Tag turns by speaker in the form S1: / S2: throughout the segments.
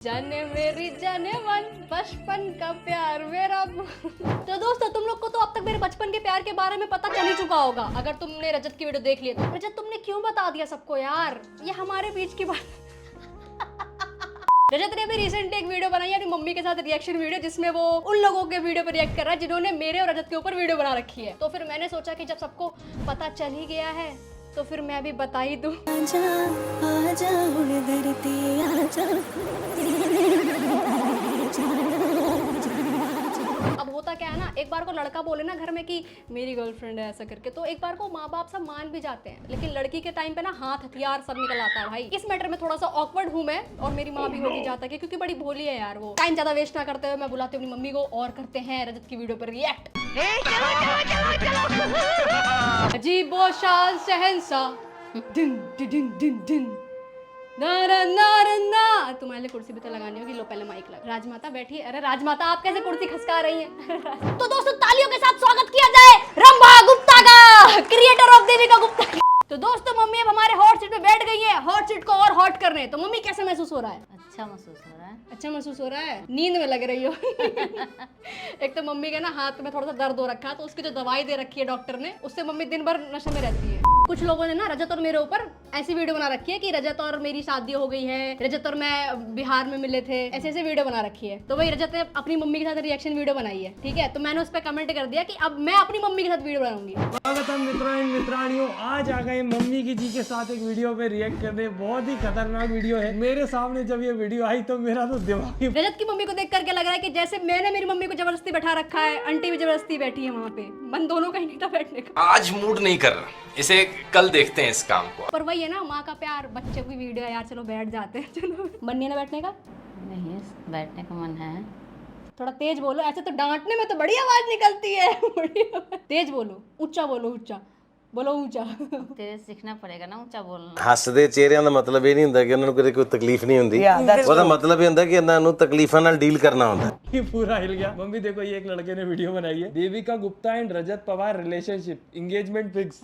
S1: जाने मेरी जाने मन बचपन का प्यार मेरा तो दोस्तों तुम लोग को तो अब तक मेरे बचपन के प्यार के बारे में पता चल ही चुका होगा। अगर तुमने रजत की वीडियो देख ली तो रजत तुमने क्यों बता दिया सबको यार, ये हमारे बीच की बात। रजत ने अभी रिसेंट एक वीडियो बनाई अपनी मम्मी के साथ रिएक्शन वीडियो, जिसमें वो उन लोगों के वीडियो पर रिएक्ट कर रहा है जिन्होंने मेरे और रजत के ऊपर वीडियो बना रखी है। तो फिर मैंने सोचा कि जब सबको पता चल ही गया है तो फिर मैं भी बता ही दूं। अब होता क्या है ना, एक बार को लड़का बोले ना घर में कि मेरी गर्लफ्रेंड है ऐसा करके, तो एक बार को माँ बाप सब मान भी जाते हैं, लेकिन लड़की के टाइम पे ना हाथ हथियार सब निकल आता है भाई। इस मैटर में थोड़ा सा ऑकवर्ड हूँ मैं, और मेरी माँ भी होगी जहाँ तक है, क्योंकि बड़ी भोली है यार वो। टाइम ज्यादा वेस्ट ना करते हुए मैं बुलाती हूँ अपनी मम्मी को और करते हैं रजत की वीडियो पर रिएक्ट। अजीबो शान शहंशाह दिन दिन दिन दिन नारा नारा ना। तुम्हारे लिए कुर्सी भी तो लगानी होगी, लो पहले माइक लगा। राजमाता बैठी है। अरे राजमाता आप कैसे कुर्सी खसका रही हैं? तो दोस्तों तालियों के साथ स्वागत किया जाए रंभा गुप्ता का, क्रिएटर ऑफ देविका गुप्ता। तो दोस्तों मम्मी अब हमारे हॉट सीट पे बैठ गई है, हॉट सीट को और हॉट करने। तो मम्मी कैसा महसूस हो रहा है?
S2: अच्छा महसूस हो रहा है।
S1: अच्छा महसूस हो रहा है? नींद में लग रही हो। एक तो मम्मी के ना हाथ में थोड़ा सा दर्द हो रखा है, तो उसकी जो दवाई दे रखी है डॉक्टर ने, उससे मम्मी दिन भर नशे में रहती है। कुछ लोगों ने ना रजत और मेरे ऊपर ऐसी वीडियो बना रखी है कि रजत और मेरी शादी हो गई है, रजत और मैं बिहार में मिले थे, ऐसे ऐसे वीडियो बना रखी है। तो वही रजत ने अपनी मम्मी के साथ रिएक्शन वीडियो बनाई है, ठीक है। तो मैंने उस पर कमेंट कर दिया कि अब मैं अपनी मम्मी के साथ वीडियो बनाऊंगी।
S3: स्वागतम मित्राणियों, आज आ गए मम्मी की जी के साथ एक वीडियो पे रिएक्ट करने। बहुत ही खतरनाक वीडियो है। मेरे सामने जब ये वीडियो आई तो मेरा तो दिमाग ही।
S1: रजत की मम्मी को देख करके लग रहा है कि जैसे मैंने मेरी मम्मी को जबरदस्ती बैठा रखा है, आंटी भी जबरदस्ती बैठी है वहाँ पे, मन दोनों का ही नहीं था बैठने का।
S4: आज मूड नहीं कर रहा, इसे कल देखते हैं इस काम को।
S1: पर वही है ना, माँ का प्यार, बच्चे की वीडियो है यार, चलो बैठ जाते हैं। चलो मन नहीं है ना बैठने का?
S2: नहीं, बैठने का मन है।
S1: थोड़ा तेज बोलो, ऐसे तो डांटने में तो बड़ी आवाज निकलती है। बड़ी तेज बोलो, ऊंचा बोलो, ऊंचा बोलो, ऊंचा।
S2: तेरे सीखना पड़ेगा ना ऊंचा बोलना।
S5: ਹੱਸਦੇ ਚਿਹਰਿਆਂ ਦਾ ਮਤਲਬ ਇਹ ਨਹੀਂ ਹੁੰਦਾ ਕਿ ਉਹਨਾਂ ਨੂੰ ਕਦੇ ਕੋਈ ਤਕਲੀਫ ਨਹੀਂ ਹੁੰਦੀ। ਉਹਦਾ ਮਤਲਬ ਇਹ ਹੁੰਦਾ ਕਿ ਇਹਨਾਂ ਨੂੰ ਤਕਲੀਫਾਂ ਨਾਲ ਡੀਲ ਕਰਨਾ ਹੁੰਦਾ।
S3: ये पूरा हिल गया। मम्मी देखो, ये एक लड़के ने वीडियो बनाई है, Devika Gupta and Rajat Pawar relationship, engagement fix.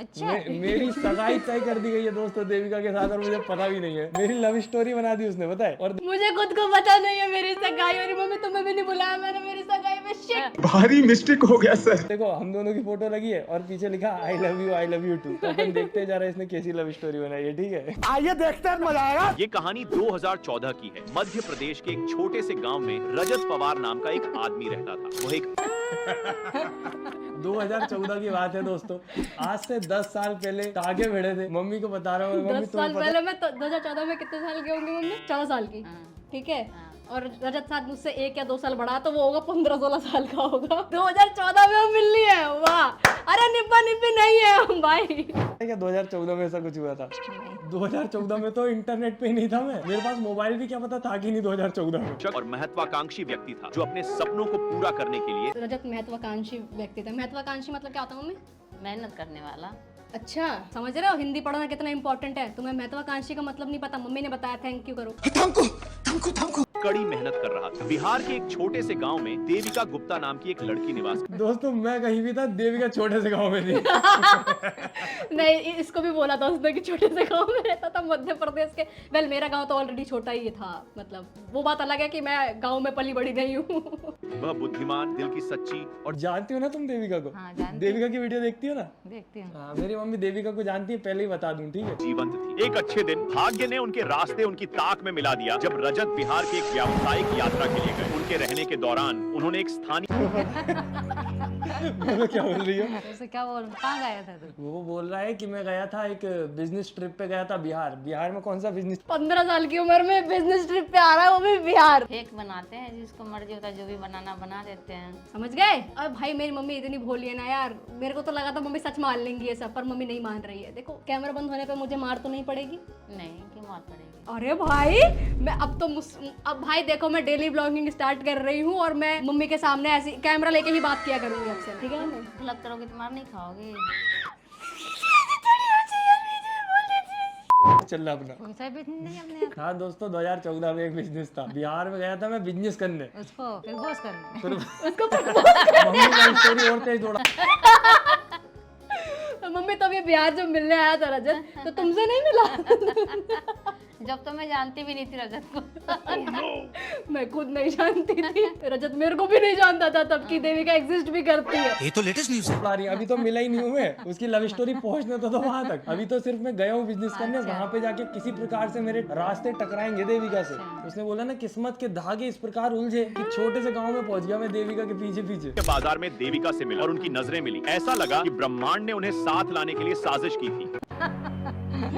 S3: मेरी सगाई तय कर दी गई है दोस्तों देविका के साथ, और मुझे पता भी नहीं है। मेरी लव स्टोरी बना दी उसने, पता है। और
S1: मुझे खुद को पता नहीं है मेरी सगाई। मेरी मम्मी तुम्हें भी नहीं बुलाया मैंने मेरी सगाई में। शिट,
S6: भारी मिस्टेक हो गया सर।
S3: देखो हम दोनों की फोटो लगी है और पीछे लिखा आई लव यू टू। तो अपन देखते जा रहे हैं इसने कैसी लव स्टोरी बनाई है, ठीक है।
S6: आइए देखते हैं, मजा आएगा।
S7: ये कहानी 2014 की है। मध्य प्रदेश के एक छोटे से गांव में रजत पवार नाम का एक आदमी रहता था। वो एक
S3: 2014 की बात है दोस्तों। आज से 10 साल पहले तागे भिड़े थे। मम्मी को बता रहा हूँ, मम्मी
S1: 10 साल पहले मैं 2014 में कितने साल की होंगी मम्मी? 14 साल की, ठीक है। और रजत साथ मुझसे 1 या 2 साल बड़ा, तो वो होगा 15-16 साल का होगा। 2014 में हम मिलनी है, वाह। अरे निब्बा निब्बी नहीं है हम भाई।
S3: क्या 2014 में ऐसा कुछ हुआ था? 2014 में तो इंटरनेट पे ही नहीं था मैं, मेरे पास मोबाइल भी क्या पता था कि नहीं 2014 में।
S7: और महत्वाकांक्षी व्यक्ति था जो अपने सपनों को पूरा करने के लिए।
S1: रजत महत्वाकांक्षी व्यक्ति था। महत्वाकांक्षी मतलब क्या होता है मम्मी?
S2: मेहनत करने वाला।
S1: अच्छा, समझ रहे हो हिंदी पढ़ना कितना इंपॉर्टेंट है। तुम्हें महत्वाकांक्षी का मतलब नहीं पता, मम्मी ने बताया। थैंक यू करो।
S7: कड़ी मेहनत कर रहा था। बिहार के एक छोटे से गांव में देविका गुप्ता नाम की एक लड़की निवास करती।
S3: दोस्तों मैं कहीं भी था, देविका छोटे से गांव में थी।
S1: नहीं, इसको भी बोला था उसने कि छोटे से गांव में रहता था मध्य प्रदेश के। वेल मेरा गांव तो ऑलरेडी छोटा ही था, मतलब वो बात अलग है कि मैं गांव में पली बड़ी नहीं हूँ।
S7: वह बुद्धिमान, दिल की सच्ची
S3: और जानती हो ना तुम देविका को?
S2: हाँ, जानती
S3: देविका की वीडियो देखती हो ना?
S2: देखती हूँ।
S3: हाँ, मेरी मम्मी देविका को जानती है, पहले ही बता दूं, ठीक है।
S7: जीवंत थी। एक अच्छे दिन भाग्य ने उनके रास्ते उनकी ताक में मिला दिया जब रजत बिहार के एक व्यावसायिक यात्रा के लिए गए। उनके रहने के दौरान उन्होंने एक स्थानीय
S3: बोलो क्या बोल रही हो?
S2: उसे क्या बोल, कहाँ गया था तू?
S3: वो बोल रहा है कि मैं गया था एक बिजनेस ट्रिप पे, गया था बिहार। बिहार में कौन सा बिजनेस?
S1: 15 साल की उम्र में बिजनेस ट्रिप पे आ रहा है, वो भी बिहार।
S2: फेक बनाते हैं, जिसको मर्जी होता है जो भी बनाना बना देते हैं।
S1: समझ गए? अब भाई मेरी मम्मी इतनी भोली है ना यार, मेरे को तो लगा था मम्मी सच मान लेंगी ये सब, पर मम्मी नहीं मान रही है। देखो कैमरा बंद होने पे मुझे मार तो नहीं पड़ेगी?
S2: नहीं, क्यों मार पड़ेगी?
S1: अरे भाई मैं अब भाई देखो मैं डेली ब्लॉगिंग स्टार्ट कर रही हूँ, और मैं मम्मी के सामने ऐसी कैमरा लेके ही बात किया करूंगी अब से, ठीक है ना?
S2: गलत करोगे तो मार नहीं खाओगे।
S3: चल रहा अपना।
S2: कौन सा बिजनेस नहीं अपने?
S3: हाँ दोस्तों, 2014 में एक बिजनेस था। बिहार में गया था मैं बिजनेस करने।
S2: उसको फिर बॉस करना।
S3: मम्मी का स्टोरी और तेज दौड़ा।
S1: मम्मी तब ये बिहार जब मिलने आया था रजत, तो तुमसे नहीं मिला?
S2: जब तो मैं जानती भी नहीं थी रजत को।
S1: मैं खुद नहीं जानती थी, रजत मेरे को भी नहीं जानता था तब की देविका एग्जिस्ट भी करती है।
S6: ये तो लेटेस्ट न्यूज है।
S3: आ रही है। अभी तो मिला ही नहीं हूँ मैं, उसकी लव स्टोरी पहुंचने तो वहां तक। अभी तो सिर्फ मैं गया हूँ बिजनेस करने, वहां पे जाके किसी प्रकार से मेरे रास्ते टकराएंगे देविका से। उसने बोला ना किस्मत के धागे इस प्रकार उलझे कि छोटे से गांव में पहुंच गया मैं देविका के पीछे पीछे।
S7: के बाजार में देविका से मिला और उनकी नजरें मिली। ऐसा लगा कि ब्रह्मांड ने उन्हें साथ लाने के लिए साजिश की थी।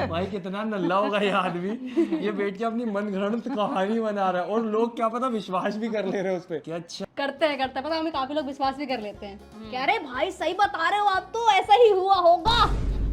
S3: भाई कितना नल्ला होगा ये आदमी, ये बैठ के अपनी मनगढ़ंत कहानी बना रहा है और लोग क्या पता विश्वास भी कर ले रहे हैं उस पे कि अच्छा
S1: करते हैं पता है, हमें काफी लोग विश्वास भी कर लेते हैं। कह रहे भाई सही बता रहे हो आप, तो ऐसा ही हुआ होगा।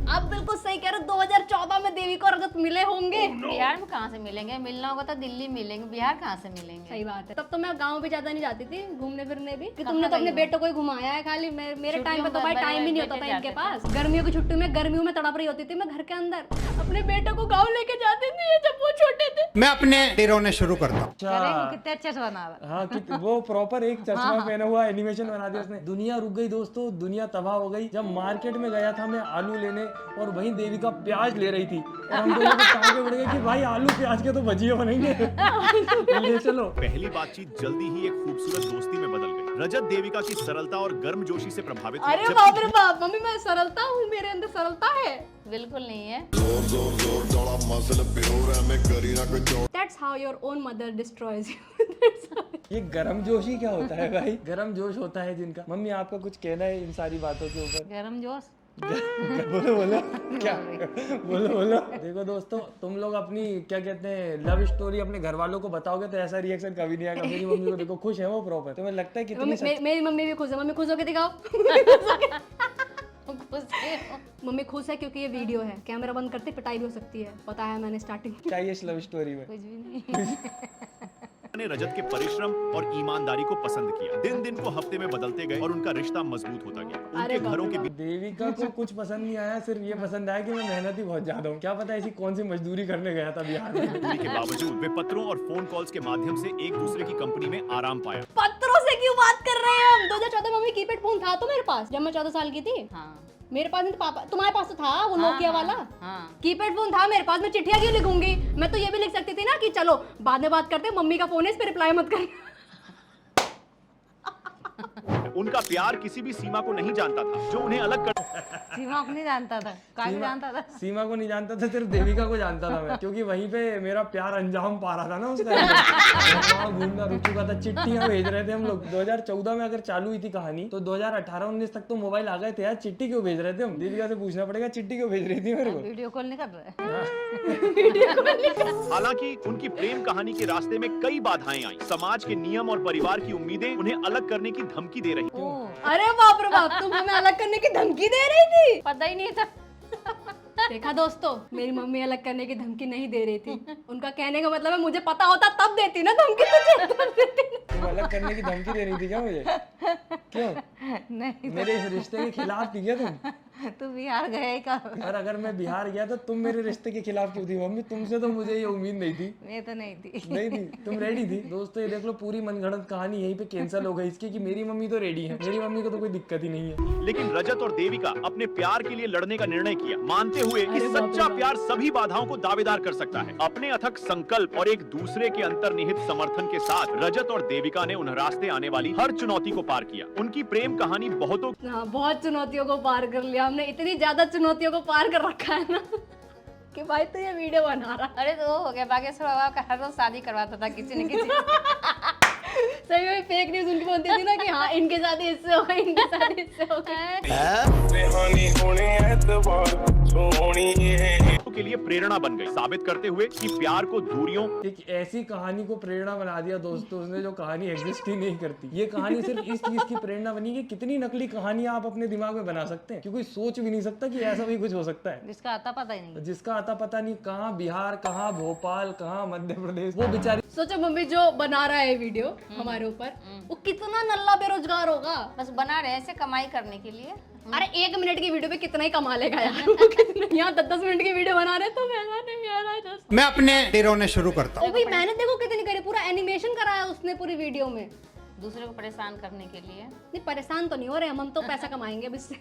S1: आप बिल्कुल सही कह रहे हो, 2014 में देविका और रजत मिले होंगे।
S2: बिहार में कहाँ से मिलेंगे? मिलना होगा तो दिल्ली मिलेंगे, बिहार कहाँ से मिलेंगे?
S1: सही बात है। तब तो मैं गांव भी ज्यादा नहीं जाती थी घूमने फिरने भी, कि तुमने तो अपने बेटों को ही घुमाया है खाली। मेरे टाइम पे तो भाई टाइम ही नहीं होता था इनके पास। गर्मियों की छुट्टी में गर्मियों में तड़प रही होती थी मैं घर के अंदर, अपने बेटों को गाँव लेके जाती थी जब वो छोटे थे।
S6: मैं अपने डेरोने शुरू करता हूँ।
S3: अच्छा
S2: कितने अच्छे से बना रहा।
S3: हाँ कि वो प्रॉपर एक चश्मा पहना हुआ एनिमेशन बना दिया उसने। दुनिया रुक गई दोस्तों, दुनिया तबाह हो गई। जब मार्केट में गया था मैं आलू लेने और वहीं देविका प्याज ले रही थी और हम दोनों को टांगे उड़ गए कि भाई आलू प्याज के तो भजिया बनेंगे। ले चलो।
S7: पहली बातचीत जल्दी ही एक खूबसूरत दोस्ती में बदल गई। रजत देविका की सरलता और गर्मजोशी से प्रभावित हुई।
S1: अरे बाप रे बाप, मम्मी मैं सरलता हूँ, मेरे अंदर सरलता है।
S2: बिल्कुल नहीं है।
S1: That's how your own mother destroys you.
S3: ये गरम जोशी क्या होता है भाई? गरम जोश होता है जिनका। मम्मी आपका कुछ कहना है इन सारी बातों के ऊपर?
S2: गरम जोश।
S3: बोलो बोलो क्या बोलो बोलो। देखो दोस्तों, तुम लोग अपनी क्या कहते हैं लव स्टोरी अपने घर वालों को बताओगे तो ऐसा रिएक्शन कभी नहीं आएगा। मेरी मम्मी को देखो खुश है वो प्रॉपर। तुम्हें लगता है कितनी
S1: मेरी मम्मी भी खुश है। मम्मी खुश होके दिखाओ। मम्मी खुश है क्योंकि ये वीडियो है, कैमरा बंद करते पिटाई भी हो सकती है, पता है मैंने स्टार्टिंग
S3: चाहिए इस लव स्टोरी में?
S2: कुछ भी नहीं।
S7: ने रजत के परिश्रम और ईमानदारी को पसंद किया। दिन दिन को हफ्ते में बदलते गए और उनका रिश्ता मजबूत होता गया। उनके घरों के
S3: देविका को कुछ पसंद नहीं आया, सिर्फ ये पसंद आया कि मैं मेहनती बहुत ज्यादा हूँ। क्या पता ऐसी कौन सी मजदूरी करने गया था बिहार में।
S7: दूरी के बावजूद वे पत्रों और फोन कॉल्स के माध्यम से एक दूसरे की कंपनी में आराम पाया।
S1: पत्रों से क्यों बात कर रहे हैं हम? 2014 में मम्मी कीपैड फोन था तो मेरे पास, जब मैं 14 साल की थी।
S2: हाँ
S1: मेरे पास नहीं था, पापा तुम्हारे पास तो था वो नोकिया वाला।
S2: हाँ।
S1: कीपैड फोन था मेरे पास, मैं चिट्ठियां क्यों लिखूंगी? मैं तो ये भी लिख सकती थी ना कि चलो बाद में बात करते हैं, मम्मी का फोन है इस पे रिप्लाई मत कर।
S7: उनका प्यार किसी भी सीमा को नहीं जानता था जो उन्हें अलग कर।
S2: सीमा को नहीं जानता था, काफी जानता था।
S3: सीमा को नहीं जानता था, सिर्फ देविका को जानता था मैं, क्योंकि वहीं पे मेरा प्यार अंजाम पा रहा था ना उसका। वहाँ घूमना रुक चुका था, चिट्ठियां भेज रहे थे हम लोग। 2014 में अगर चालू हुई थी कहानी तो 2018-19 तक तो मोबाइल आ गए थे यार। चिट्ठी क्यों भेज रहे थे हम? देविका से पूछना पड़ेगा चिट्ठी क्यों भेज रही थी मेरे को।
S2: वीडियो कॉल नहीं कर रहे।
S7: हालांकि उनकी प्रेम कहानी के रास्ते में कई बाधाएं आई। समाज के नियम और परिवार की उम्मीदें उन्हें अलग करने की धमकी दे रही।
S1: अरे बाप रे बाप, तुम हमें अलग करने की धमकी दे रही थी?
S2: पता ही नहीं था।
S1: देखा दोस्तों, मेरी मम्मी अलग करने की धमकी नहीं दे रही थी। उनका कहने का मतलब है मुझे पता होता तब देती ना धमकी तुझे।
S3: तुम अलग करने की धमकी दे रही थी क्या मुझे? क्यों?
S2: नहीं
S3: मेरे इस रिश्ते के खिलाफ थी क्या तुम?
S2: तू बिहार गया ही का?
S3: और अगर मैं बिहार गया तो तुम मेरे रिश्ते के खिलाफ क्यों थी मम्मी? तुमसे तो मुझे ये उम्मीद नहीं थी।
S2: मैं तो नहीं थी।
S3: नहीं थी, तुम रेडी थी। दोस्तों ये देख लो, पूरी मनगढ़ंत कहानी यहीं पे कैंसिल हो गई इसकी कि मेरी मम्मी तो रेडी है। मेरी मम्मी को तो कोई दिक्कत ही नहीं है।
S7: लेकिन रजत और देविका अपने प्यार के लिए लड़ने का निर्णय किया, मानते हुए कि सच्चा प्यार सभी बाधाओं को दावेदार कर सकता है। अपने अथक संकल्प और एक दूसरे के अंतर्निहित समर्थन के साथ रजत और देविका ने उन रास्ते आने वाली हर चुनौती को पार किया। उनकी प्रेम कहानी बहुतों
S1: हाँ, बहुत चुनौतियों को पार कर लिया हमने। इतनी ज्यादा चुनौतियों को पार कर रखा है ना कि भाई तो ये वीडियो बना रहा।
S2: अरे तो हो गया, बागेश्वर बाबा का हर रोज शादी करवाता था किसी न किसी।
S1: सही में फेक न्यूज उनकी बनती थी ना कि हाँ इनके साथ ही इससे होगा, इनके साथ ही इससे होगा।
S7: के लिए प्रेरणा बन गई, साबित करते हुए कि प्यार को दूरियों
S3: एक ऐसी कहानी को प्रेरणा बना दिया दोस्तों उसने जो कहानी एग्जिस्ट ही नहीं करती। ये कहानी सिर्फ इस चीज की प्रेरणा बनी कि कितनी नकली कहानियां आप अपने दिमाग में बना सकते हैं, क्योंकि सोच भी नहीं सकता कि ऐसा भी कुछ हो सकता है।
S2: जिसका आता पता ही नहीं।
S3: जिसका आता पता नहीं, कहाँ बिहार, कहाँ भोपाल, कहाँ मध्य प्रदेश। वो बेचारी
S1: सोचो मम्मी जो बना रहा है वीडियो हमारे ऊपर, वो कितना नल्ला बेरोजगार होगा।
S2: बस बना रहे ऐसे कमाई करने के लिए।
S1: अरे 1 मिनट की वीडियो पे कितना ही कमा लेगा यार। वो कितना यहाँ 10-10 मिनट की वीडियो बना रहे तो
S6: मैं अपने डेरोने शुरू करता हूँ।
S1: भाई मैंने देखो कितनी करी, पूरा एनिमेशन कराया उसने पूरी वीडियो में।
S2: दूसरे को परेशान करने के लिए।
S1: नहीं परेशान तो नहीं हो रहे हम तो पैसा कमाएंगे अब इससे।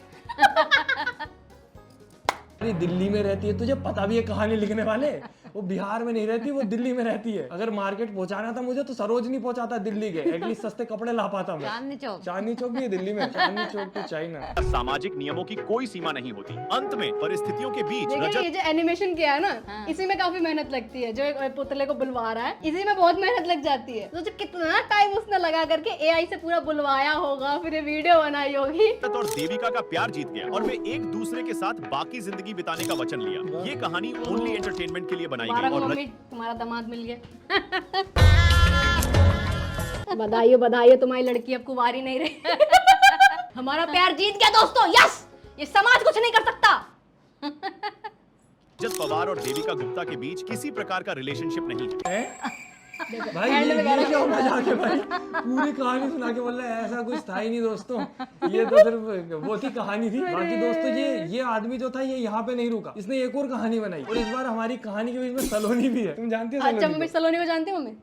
S3: दिल्ली में रहती है, तुझे पता भी है कहानी लिखने वाले वो बिहार में नहीं रहती, वो दिल्ली में रहती है। अगर मार्केट पहुंचाना था मुझे तो सरोजनी पहुंचाता दिल्ली के, एटलीस्ट सस्ते कपड़े ला पाता मैं।
S2: चांदनी चौक।
S3: चांदनी चौक भी है दिल्ली में, चांदनी चौक तो चाइना।
S7: सामाजिक नियमों की कोई सीमा नहीं होती। अंत में परिस्थितियों के बीच
S1: देखिए
S7: रजत
S1: ये जो एनिमेशन किया है ना, इसी में काफी मेहनत लगती है। जो एक पुतले को बुलवा रहा है, इसी में बहुत मेहनत लग जाती है। तो कितना टाइम उसने लगा करके एआई से पूरा बुलवाया होगा, फिर वीडियो बनाई होगी।
S7: और देविका का प्यार जीत गया और वे एक दूसरे के साथ बाकी जिंदगी बिताने का वचन लिया। ये कहानी ओनली एंटरटेनमेंट के लिए बनाई गई और
S1: मम्मी तुम्हारा दामाद मिल गया। बधाई बधाई, तुम्हारी लड़की अब कुंवारी नहीं रही। हमारा प्यार जीत गया दोस्तों, यस। ये समाज कुछ नहीं कर सकता।
S7: रजत पवार और देविका गुप्ता के बीच किसी प्रकार का रिलेशनशिप नहीं है।
S3: भाई ये क्या होगा जाके भाई, पूरी कहानी सुना के बोल रहे हैं ऐसा कुछ था ही नहीं दोस्तों, ये तो सिर्फ वो थी कहानी थी। बाकी दोस्तों ये आदमी जो था ये यहाँ पे नहीं रुका, इसने एक और कहानी बनाई और इस बार हमारी कहानी के बीच में सलोनी भी है। तुम जानती हो
S1: अच्छा मम्मी सलोनी को जानती हो? मम्मी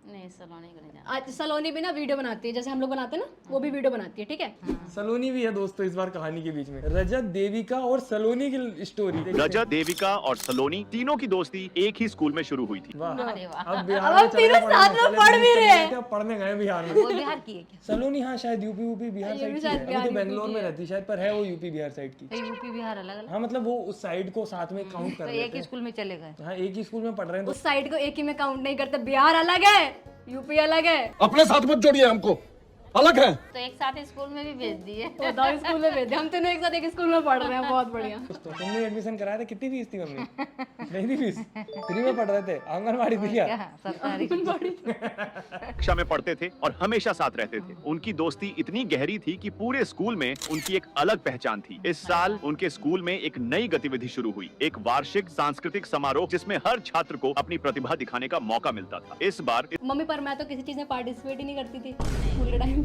S2: नहीं सलोनी को नहीं जानती।
S1: आज सलोनी भी ना वीडियो बनाती है, जैसे हम लोग बनाते हैं ना, वो भी वीडियो बनाती है, ठीक है।
S3: सलोनी भी है दोस्तों इस बार कहानी के बीच में। रजत, देविका और सलोनी की स्टोरी।
S7: रजत, देविका और सलोनी तीनों की दोस्ती एक ही स्कूल में शुरू हुई थी।
S3: वाह,
S2: अरे वाह।
S3: अब
S1: अब
S3: बिहार
S1: हम
S3: में चले
S1: तीनों
S3: गए
S1: साथ में
S3: पढ़ने,
S1: पढ़ भी रहे हैं।
S3: अब पढ़ने गए बिहार में।
S2: वो बिहार की है क्या?
S3: सलोनी हाँ शायद यूपी बिहार
S1: ये
S3: साइड
S1: भी
S3: की
S1: शायद
S3: है।
S1: बिहार
S3: अभी तो
S1: यूपी
S3: बेंगलोर
S1: की
S3: में
S1: है।
S3: रहती शायद, पर है वो यूपी बिहार साइड की।
S2: तो यूपी बिहार अलग अलग।
S3: हाँ मतलब वो उस साइड को साथ में काउंट कर
S2: तो
S3: रहे
S2: एक ही स्कूल में चले गए।
S3: हाँ एक ही स्कूल में पढ़ रहे हैं।
S1: उस साइड को एक ही में काउंट नहीं करते, बिहार अलग है, यूपी अलग है।
S8: अपने साथ मत जोड़िए, हमको अलग है।
S2: तो एक साथ स्कूल में भी भेज दिए।
S1: वो दो स्कूल में भेज दिया, हम तीनों एक साथ एक स्कूल में पढ़ रहे हैं, बहुत बढ़िया।
S3: तो तुमने एडमिशन कराया था, कितनी फीस थी मम्मी? नहीं थी फीस, फ्री में पढ़ रहे थे, आंगनबाड़ी थी क्या?
S2: क्या सरकारी?
S7: कक्षा में पढ़ते थे और हमेशा साथ रहते थे। उनकी दोस्ती इतनी गहरी थी कि पूरे स्कूल में उनकी एक अलग पहचान थी। इस साल उनके स्कूल में एक नई गतिविधि शुरू हुई, एक वार्षिक सांस्कृतिक समारोह जिसमें हर छात्र को अपनी प्रतिभा दिखाने का मौका मिलता था। इस बार
S1: मम्मी पर मैं तो किसी चीज में पार्टिसिपेट ही नहीं करती थी स्कूल के टाइम पे।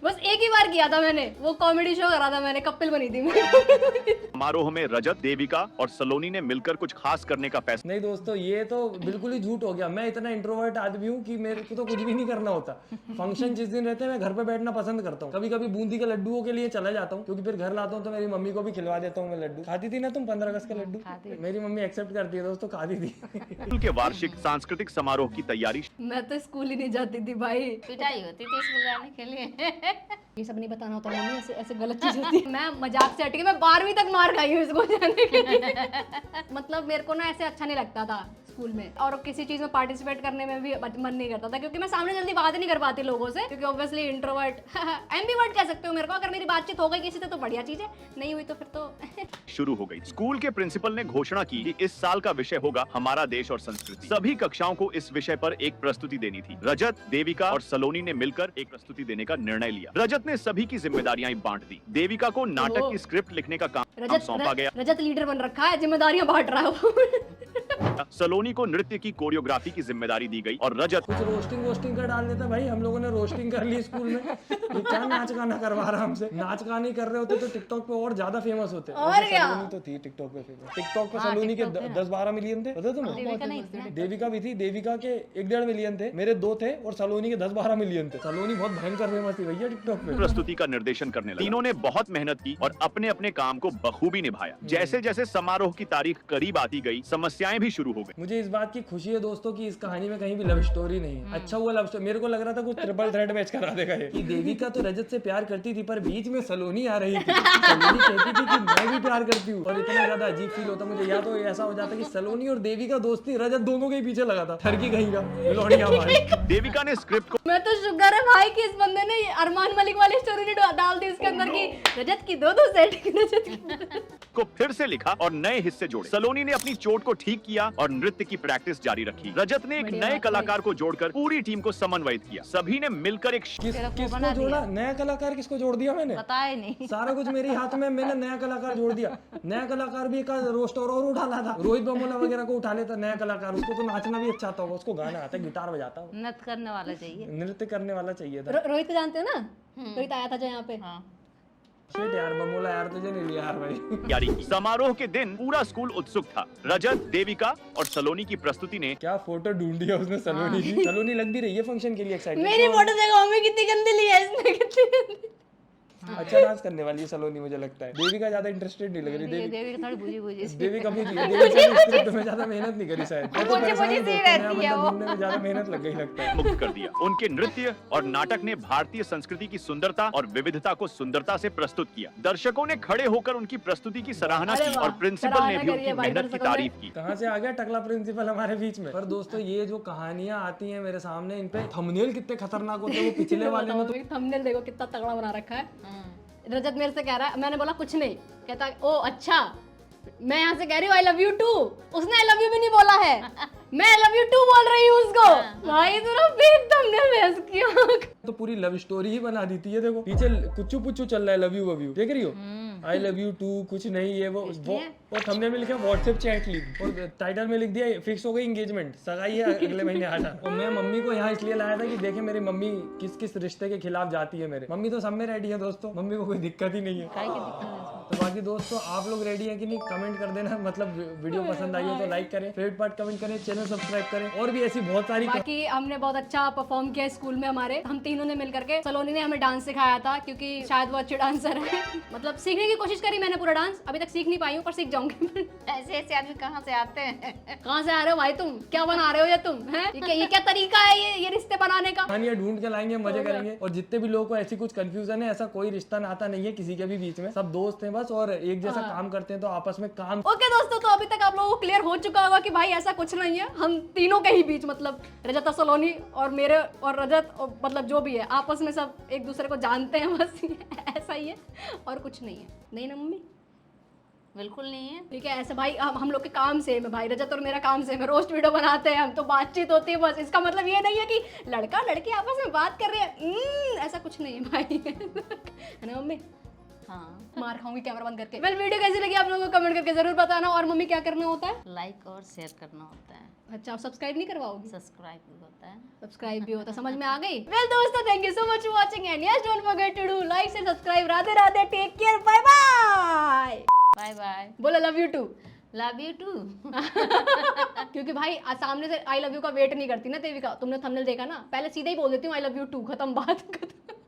S1: बस एक ही बार किया था मैंने, वो कॉमेडी शो करा था मैंने, कपिल बनी थी मैं।
S7: समारोह में रजत, देविका और सलोनी ने मिलकर कुछ खास करने का फैसला।
S3: नहीं दोस्तों ये तो बिल्कुल ही झूठ हो गया। मैं इतना इंट्रोवर्ट आदमी हूँ कि मेरे को तो कुछ भी नहीं करना होता। फंक्शन जिस दिन रहते हैं मैं घर पे बैठना पसंद करता हूँ। कभी कभी बूंदी के लड्डुओं के लिए चला जाता हूँ, क्योंकि फिर घर लाता हूँ तो मेरी मम्मी को भी खिलवा देता हूँ मैं लड्डू। खाती थी ना तुम 15 अगस्त के लड्डू? मेरी मम्मी एक्सेप्ट करती है दोस्तों, खाती थी।
S7: स्कूल के वार्षिक सांस्कृतिक समारोह की तैयारी
S1: मैं तो स्कूल ही नहीं जाती थी भाई।
S2: पिटाई होती थी स्कूल जाने के लिए।
S1: ये सब नहीं बताना होता मम्मी, ऐसे ऐसे गलत चीज होती है। मैं मजाक से हट के मैं 12वीं तक मार खाई हूँ इसको जाने के लिए। मतलब मेरे को ना ऐसे अच्छा नहीं लगता था स्कूल में, और किसी चीज में पार्टिसिपेट करने में भी मन नहीं करता था, क्योंकि मैं सामने जल्दी बात नहीं कर पाती लोगों से, क्योंकि ऑब्वियसली इंट्रोवर्ट एम्बीवर्ट कह सकते हो मेरे को। अगर मेरी बातचीत हो गई किसी से तो बढ़िया चीज है, नहीं हुई तो फिर तो
S7: शुरू हो गई। स्कूल के प्रिंसिपल ने घोषणा की कि इस साल का विषय होगा हमारा देश और संस्कृति। सभी कक्षाओं को इस विषय पर एक प्रस्तुति देनी थी। रजत, देविका और सलोनी ने मिलकर एक प्रस्तुति देने का निर्णय लिया। रजत ने सभी की जिम्मेदारियां बांट दी। देविका को नाटक की स्क्रिप्ट लिखने का काम सौंपा गया।
S1: रजत लीडर बन रखा है, जिम्मेदारियां बांट रहा है वो।
S7: सलोनी को नृत्य की कोरियोग्राफी की जिम्मेदारी दी गई और रजत
S3: कुछ रोस्टिंग कर डाल देता भाई। हम लोगों ने रोस्टिंग कर ली स्कूल में। ये क्या नाच गाना करवा रहा हमसे? नाच गाना कर रहे होते तो टिकटॉक पे और ज्यादा फेमस होते।
S1: और क्या?
S3: सलोनी तो थी टिकटॉक पे फेमस। टिकटॉक पे सलोनी के 10-12 मिलियन थे, पता तुम्हें? देविका भी थी, देविका के 1-1.5 मिलियन थे, मेरे 2 थे, और सलोनी के 10-12 मिलियन थे। सलोनी बहुत भयंकर फेमस थी भैया टिकटॉक पे।
S7: प्रस्तुति का निर्देशन करने लगा। तीनों ने बहुत मेहनत की और अपने अपने काम को बखूबी निभाया। जैसे जैसे समारोह की तारीख करीब आती गई, समस्याएं भी शुरू हो गई।
S3: मुझे इस बात की खुशी है दोस्तों कि इस कहानी में कहीं भी लव स्टोरी नहीं है। अच्छा हुआ लव स्टोरी, मेरे को लग रहा था कुछ ट्रिपल थ्रेट मैच करा देगा ये। कि देविका तो रजत से प्यार करती थी, पर बीच में सलोनी आ रही थी। सलोनी कहती थी कि मैं भी प्यार करती हूँ, और इतना ज्यादा अजीब फील होता मुझे। या तो ऐसा हो जाता कि सलोनी और देविका दोस्ती, रजत दोनों के ही पीछे लगा था। ठरकी कहीं का मिलोनिया भाई।
S7: देविका ने स्क्रिप्ट को
S1: मैं तो शुक्र है भाई कि इस बंदे ने अरमान मलिक वाली स्टोरी ने डाल दी उसके अंदर की रजत की 2 सेट
S7: को फिर से लिखा और नए हिस्से जोड़े। सलोनी ने अपनी चोट को ठीक किया और नृत्य की प्रैक्टिस जारी रखी। रजत ने एक नए कलाकार को जोड़कर पूरी टीम को समन्वयित किया। सभी ने मिलकर एक
S3: किसको जोड़ा? नया कलाकार किसको जोड़ दिया मैंने?
S2: पता ही नहीं।
S3: सारा कुछ मेरे हाथ में, मैंने नया कलाकार जोड़ दिया। नया कलाकार भी एक रोस्टर और उठाना था, रोहित बमोला वगैरह को उठा लेता नया कलाकार। उसको तो नाचना भी अच्छा आता होगा, उसको गाना आता है, गिटार बजाता हो,
S2: नृत्य करने वाला चाहिए।
S3: नृत्य करने वाला चाहिए था।
S1: रोहित को जानते हो ना? रोहित आया था जो यहाँ पे।
S2: हाँ।
S3: शिट यार बमोला यार, तुझे नहीं लिया यार भाई।
S7: तैयारी की। समारोह के दिन पूरा स्कूल उत्सुक था। रजत, देविका और सलोनी की प्रस्तुति ने
S3: क्या फोटो ढूंढी है उसने सलोनी की। सलोनी लग भी रही है फंक्शन के लिए एक्साइटेड।
S1: मेरी फोटो देखो मम्मी कितनी गंदी ली है इसने, कितनी गंदी।
S3: अच्छा डांस करने वाली है सलोनी, मुझे लगता है। देविका ज्यादा इंटरेस्टेड नहीं लग रही।
S2: देवी थोड़ी बुझी बुझी सी।
S3: देविका मुझी स्क्रिप्ट में ज्यादा मेहनत नहीं करी शायद। ज्यादा मेहनत लग गई लगता है।
S7: मुक्त कर दिया। उनके नृत्य और नाटक ने भारतीय संस्कृति की सुंदरता और विविधता को सुंदरता से प्रस्तुत किया। दर्शकों ने खड़े होकर उनकी प्रस्तुति की सराहना की और प्रिंसिपल ने भी उनकी मेहनत की तारीफ की।
S3: कहाँ से आ गया टकला प्रिंसिपल हमारे बीच में। पर दोस्तों ये जो कहानियां आती हैं मेरे सामने, इन पे थंबनेल कितने खतरनाक होते हैं। वो पिछले वाले में तो
S1: थंबनेल देखो कितना तगड़ा बना रखा है। रजत मेरे से कह रहा है, मैंने बोला कुछ नहीं, कहता ओ अच्छा, मैं यहाँ से कह रही हूँ आई लव यू टू, उसने आई लव यू भी नहीं बोला है, मैं आई लव यू टू बोल रही हूँ उसको। भाई तूने फेक थंबनेल भेज किया।
S3: तो पूरी लव स्टोरी ही बना दी थी ये। देखो पीछे कुछ पुच्चू चल रहा है, लव यू देख रही हो, आई लव यू टू कुछ नहीं, ये वो थंबनेल में लिखा व्हाट्सएप चैट लीक और टाइटल में लिख दिया फिक्स हो गई एंगेजमेंट, सगाई है अगले महीने आ जाना। और मैं मम्मी को यहाँ इसलिए लाया था कि देखे मेरी मम्मी किस किस रिश्ते के खिलाफ जाती है। मेरे मम्मी तो सब में रेडी है दोस्तों, मम्मी को कोई दिक्कत ही नहीं है। तो बाकी दोस्तों आप लोग रेडी है कि नहीं कमेंट कर देना। मतलब वीडियो पसंद आई हो तो लाइक करें, फेवरेट पार्ट कमेंट करें, चैनल सब्सक्राइब करें, और भी ऐसी बहुत सारी।
S1: बाकी हमने बहुत अच्छा परफॉर्म किया स्कूल में हमारे, हम तीनों ने मिलकर के। सलोनी ने हमें डांस सिखाया था क्योंकि शायद वो अच्छी डांसर है। मतलब सीखने की कोशिश करी मैंने पूरा डांस, अभी तक सीख नहीं पाई हूँ पर सीख जाऊंगी।
S2: ऐसे ऐसे आदमी कहाँ से आते हैं?
S1: कहाँ से आ रहे हो भाई तुम, क्या बना रहे हो ये तुम हैं? ये क्या तरीका है ये रिश्ते बनाने का?
S3: कहानियां ढूंढ के लाएंगे, मजे करेंगे। और जितने भी लोगों को ऐसी कुछ कंफ्यूजन है, ऐसा कोई रिश्ता नाता नहीं है किसी के भी बीच में, सब दोस्त हैं बस और एक जैसा काम करते हैं तो आपस में काम।
S1: ओके दोस्तों, तो अभी तक आप लोगों को क्लियर हो चुका होगा कि भाई ऐसा कुछ नहीं है, हम तीनों के ही बीच मतलब रजत सलोनी और मेरे और रजत और मतलब जो भी है आपस में सब एक दूसरे को जानते हैं, बस ऐसा ही है और कुछ नहीं है। नहीं ना मम्मी?
S2: बिल्कुल नहीं है।
S1: ठीक है, ऐसे भाई हम लोग के काम सेम है भाई, रजत और मेरा काम सेम है, रोस्ट वीडियो बनाते हैं हम, तो बातचीत होती है बस। इसका मतलब ये नहीं है कि लड़का लड़की आपस में बात कर रहे हैं, ऐसा कुछ नहीं है भाई। है ना मम्मी?
S2: हाँ,
S1: मार खाऊंगी कैमरा बंद करके। वेल वीडियो कैसी लगी आप लोगों को कमेंट करके जरूर बताना। और मम्मी क्या करना होता है?
S2: लाइक और शेयर करना होता है।
S1: अच्छा, सब्सक्राइब नहीं करवाओगी?
S2: सब्सक्राइब भी होता है।
S1: सब्सक्राइब भी होता है, समझ में आ गई। वेल दोस्तों, thank you so much for watching and yes don't forget to do like and subscribe. Radhe Radhe, take care, bye bye.
S2: Bye bye.
S1: बोलो love you too.
S2: Love you too.
S1: क्योंकि भाई सामने से आई लव यू का wait नहीं करती ना देविका, तुमने थंबनेल देखा ना, पहले सीधे ही बोल देती हूँ आई लव यू टू, खत्म बात।